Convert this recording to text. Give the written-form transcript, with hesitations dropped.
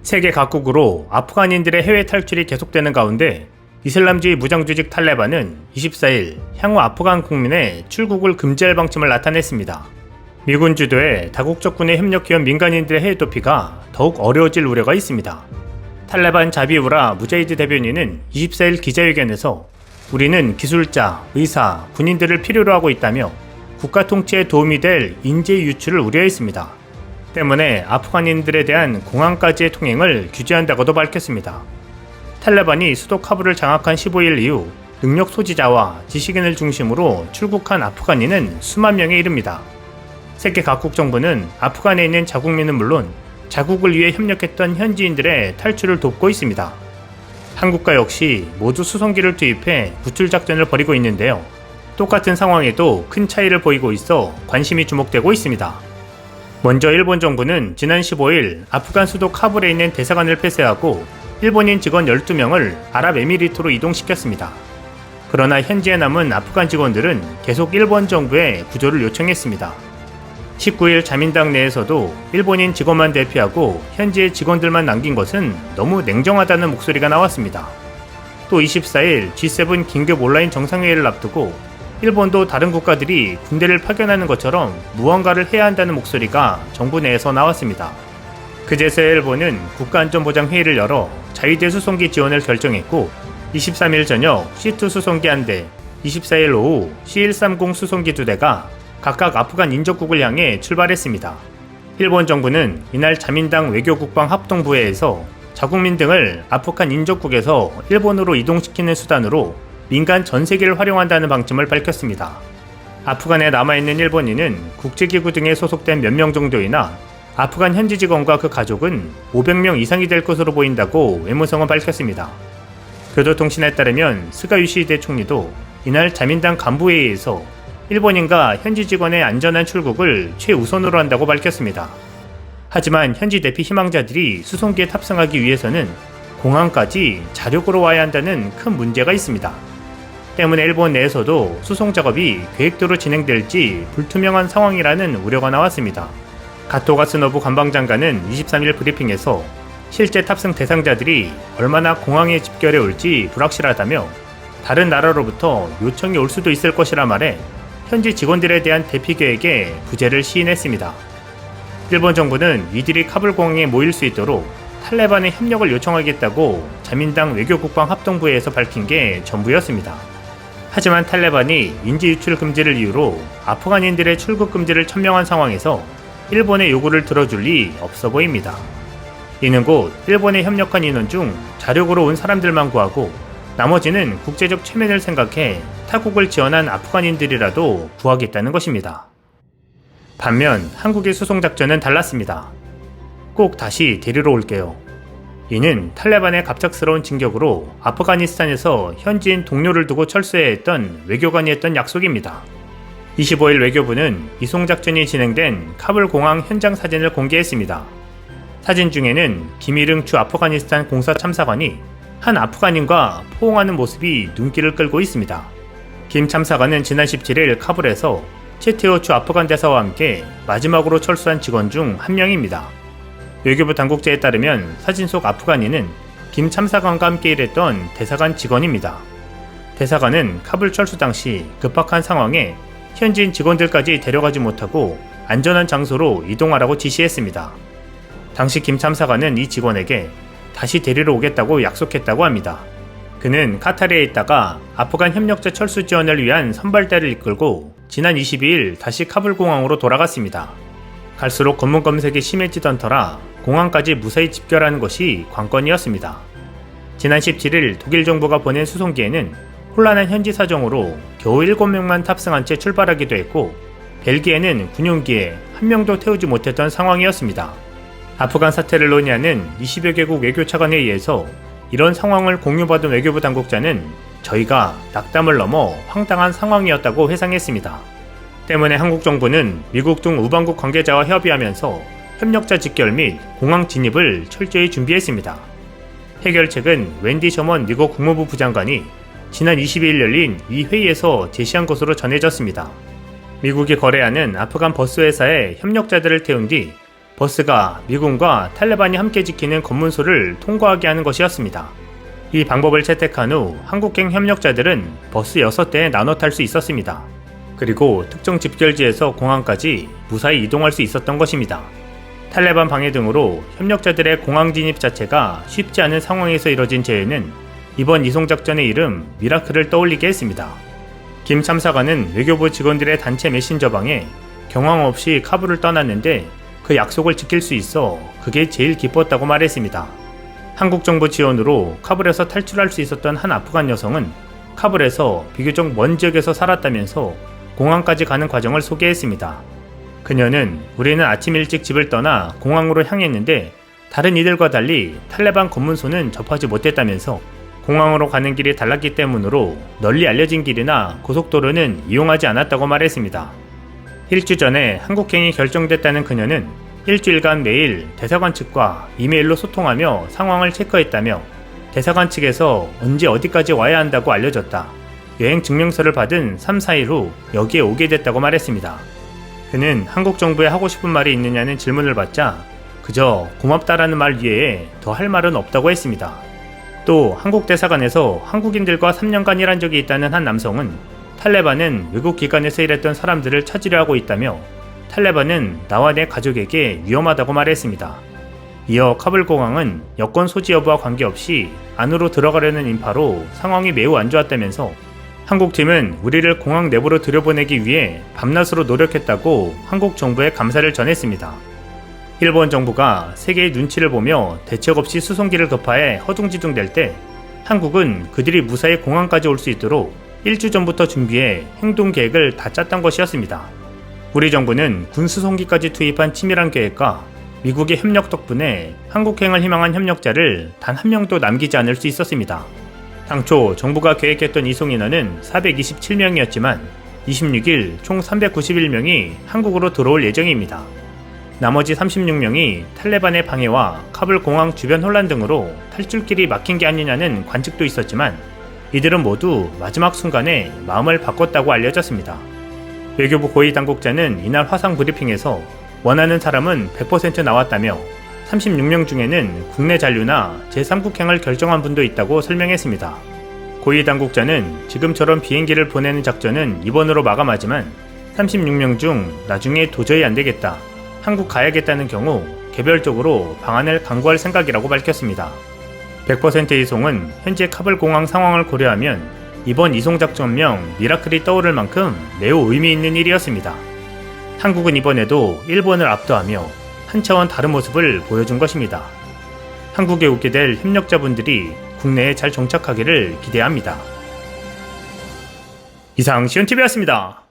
세계 각국으로 아프간인들의 해외 탈출이 계속되는 가운데 이슬람주의 무장조직 탈레반은 24일 향후 아프간 국민의 출국을 금지할 방침을 나타냈습니다. 미군 주도의 다국적 군에 협력해온 민간인들의 해외 도피가 더욱 어려워질 우려가 있습니다. 탈레반 자비우라 무자히드 대변인은 24일 기자회견에서 우리는 기술자, 의사, 군인들을 필요로 하고 있다며 국가 통치에 도움이 될 인재 유출을 우려했습니다. 때문에 아프간인들에 대한 공항까지의 통행을 규제한다고도 밝혔습니다. 탈레반이 수도 카불을 장악한 15일 이후 능력 소지자와 지식인을 중심으로 출국한 아프간인은 수만 명에 이릅니다. 세계 각국 정부는 아프간에 있는 자국민은 물론 자국을 위해 협력했던 현지인들의 탈출을 돕고 있습니다. 한국과 역시 모두 수송기를 투입해 구출 작전을 벌이고 있는데요. 똑같은 상황에도 큰 차이를 보이고 있어 관심이 주목되고 있습니다. 먼저 일본 정부는 지난 15일 아프간 수도 카불에 있는 대사관을 폐쇄하고 일본인 직원 12명을 아랍에미리트로 이동시켰습니다. 그러나 현지에 남은 아프간 직원들은 계속 일본 정부에 구조를 요청했습니다. 19일 자민당 내에서도 일본인 직원만 대피하고 현지의 직원들만 남긴 것은 너무 냉정하다는 목소리가 나왔습니다. 또 24일 G7 긴급 온라인 정상회의를 앞두고 일본도 다른 국가들이 군대를 파견하는 것처럼 무언가를 해야 한다는 목소리가 정부 내에서 나왔습니다. 그제서야 일본은 국가안전보장회의를 열어 자위대 수송기 지원을 결정했고 23일 저녁 C2 수송기 1대, 24일 오후 C130 수송기 2대가 각각 아프간 인접국을 향해 출발했습니다. 일본 정부는 이날 자민당 외교국방합동부회에서 자국민 등을 아프간 인접국에서 일본으로 이동시키는 수단으로 민간 전세기를 활용한다는 방침을 밝혔습니다. 아프간에 남아있는 일본인은 국제기구 등에 소속된 몇 명 정도이나 아프간 현지 직원과 그 가족은 500명 이상이 될 것으로 보인다고 외무성은 밝혔습니다. 교도통신에 따르면 스가 요시히데 총리도 이날 자민당 간부회의에서 일본인과 현지 직원의 안전한 출국을 최우선으로 한다고 밝혔습니다. 하지만 현지 대피 희망자들이 수송기에 탑승하기 위해서는 공항까지 자력으로 와야 한다는 큰 문제가 있습니다. 때문에 일본 내에서도 수송 작업이 계획대로 진행될지 불투명한 상황이라는 우려가 나왔습니다. 가토 가스노부 관방장관은 23일 브리핑에서 실제 탑승 대상자들이 얼마나 공항에 집결해 올지 불확실하다며 다른 나라로부터 요청이 올 수도 있을 것이라 말해 현지 직원들에 대한 대피 계획에 부재를 시인했습니다. 일본 정부는 이들이 카불 공항에 모일 수 있도록 탈레반의 협력을 요청하겠다고 자민당 외교국방합동부회에서 밝힌 게 전부였습니다. 하지만 탈레반이 인지 유출 금지를 이유로 아프간인들의 출국 금지를 천명한 상황에서 일본의 요구를 들어줄 리 없어 보입니다. 이는 곧 일본에 협력한 인원 중 자력으로 온 사람들만 구하고 나머지는 국제적 체면을 생각해 타국을 지원한 아프간인들이라도 구하겠다는 것입니다. 반면 한국의 수송작전은 달랐습니다. 꼭 다시 데리러 올게요. 이는 탈레반의 갑작스러운 진격으로 아프가니스탄에서 현지인 동료를 두고 철수해야 했던 외교관이 했던 약속입니다. 25일 외교부는 이송작전이 진행된 카불 공항 현장 사진을 공개했습니다. 사진 중에는 김일흥 주 아프가니스탄 공사 참사관이 한 아프간인과 포옹하는 모습이 눈길을 끌고 있습니다. 김 참사관은 지난 17일 카불에서 채테오 주 아프간 대사와 함께 마지막으로 철수한 직원 중 한 명입니다. 외교부 당국자에 따르면 사진 속 아프간인은 김 참사관과 함께 일했던 대사관 직원입니다. 대사관은 카불 철수 당시 급박한 상황에 현지인 직원들까지 데려가지 못하고 안전한 장소로 이동하라고 지시했습니다. 당시 김 참사관은 이 직원에게 다시 데리러 오겠다고 약속했다고 합니다. 그는 카타르에 있다가 아프간 협력자 철수 지원을 위한 선발대를 이끌고 지난 22일 다시 카불 공항으로 돌아갔습니다. 갈수록 검문 검색이 심해지던 터라 공항까지 무사히 집결하는 것이 관건이었습니다. 지난 17일 독일 정부가 보낸 수송기에는 혼란한 현지 사정으로 겨우 7명만 탑승한 채 출발하기도 했고 벨기에는 군용기에 한 명도 태우지 못했던 상황이었습니다. 아프간 사태를 논의하는 20여 개국 외교차관에 의해서 이런 상황을 공유받은 외교부 당국자는 저희가 낙담을 넘어 황당한 상황이었다고 회상했습니다. 때문에 한국 정부는 미국 등 우방국 관계자와 협의하면서 협력자 직결 및 공항 진입을 철저히 준비했습니다. 해결책은 웬디 셔먼 미국 국무부 부장관이 지난 22일 열린 이 회의에서 제시한 것으로 전해졌습니다. 미국이 거래하는 아프간 버스 회사에 협력자들을 태운 뒤 버스가 미군과 탈레반이 함께 지키는 검문소를 통과하게 하는 것이었습니다. 이 방법을 채택한 후 한국행 협력자들은 버스 6대에 나눠 탈 수 있었습니다. 그리고 특정 집결지에서 공항까지 무사히 이동할 수 있었던 것입니다. 탈레반 방해 등으로 협력자들의 공항 진입 자체가 쉽지 않은 상황에서 이뤄진 재해는 이번 이송작전의 이름 미라클을 떠올리게 했습니다. 김 참사관은 외교부 직원들의 단체 메신저방에 경황 없이 카불을 떠났는데 그 약속을 지킬 수 있어 그게 제일 기뻤다고 말했습니다. 한국 정부 지원으로 카불에서 탈출할 수 있었던 한 아프간 여성은 카불에서 비교적 먼 지역에서 살았다면서 공항까지 가는 과정을 소개했습니다. 그녀는 우리는 아침 일찍 집을 떠나 공항으로 향했는데 다른 이들과 달리 탈레반 검문소는 접하지 못했다면서 공항으로 가는 길이 달랐기 때문으로 널리 알려진 길이나 고속도로는 이용하지 않았다고 말했습니다. 일주 전에 한국행이 결정됐다는 그녀는 일주일간 매일 대사관 측과 이메일로 소통하며 상황을 체크했다며 대사관 측에서 언제 어디까지 와야 한다고 알려줬다. 여행 증명서를 받은 3-4일 후 여기에 오게 됐다고 말했습니다. 그는 한국 정부에 하고 싶은 말이 있느냐는 질문을 받자 그저 고맙다라는 말 외에 더 할 말은 없다고 했습니다. 또 한국 대사관에서 한국인들과 3년간 일한 적이 있다는 한 남성은 탈레반은 외국 기관에서 일했던 사람들을 찾으려 하고 있다며 탈레반은 나와 내 가족에게 위험하다고 말했습니다. 이어 카불 공항은 여권 소지 여부와 관계없이 안으로 들어가려는 인파로 상황이 매우 안 좋았다면서 한국팀은 우리를 공항 내부로 들여보내기 위해 밤낮으로 노력했다고 한국 정부에 감사를 전했습니다. 일본 정부가 세계의 눈치를 보며 대책 없이 수송기를 급파해 허둥지둥될 때 한국은 그들이 무사히 공항까지 올 수 있도록 일주 전부터 준비해 행동 계획을 다 짰던 것이었습니다. 우리 정부는 군 수송기까지 투입한 치밀한 계획과 미국의 협력 덕분에 한국행을 희망한 협력자를 단 한 명도 남기지 않을 수 있었습니다. 당초 정부가 계획했던 이송 인원은 427명이었지만 26일 총 391명이 한국으로 들어올 예정입니다. 나머지 36명이 탈레반의 방해와 카불 공항 주변 혼란 등으로 탈출길이 막힌 게 아니냐는 관측도 있었지만 이들은 모두 마지막 순간에 마음을 바꿨다고 알려졌습니다. 외교부 고위 당국자는 이날 화상 브리핑에서 원하는 사람은 100% 나왔다며 36명 중에는 국내 잔류나 제3국행을 결정한 분도 있다고 설명했습니다. 고위 당국자는 지금처럼 비행기를 보내는 작전은 이번으로 마감하지만 36명 중 나중에 도저히 안되겠다, 한국 가야겠다는 경우 개별적으로 방안을 강구할 생각이라고 밝혔습니다. 100% 이송은 현재 카불 공항 상황을 고려하면 이번 이송작전명 미라클이 떠오를 만큼 매우 의미 있는 일이었습니다. 한국은 이번에도 일본을 압도하며 한 차원 다른 모습을 보여준 것입니다. 한국에 오게 될 협력자분들이 국내에 잘 정착하기를 기대합니다. 이상 시온TV였습니다.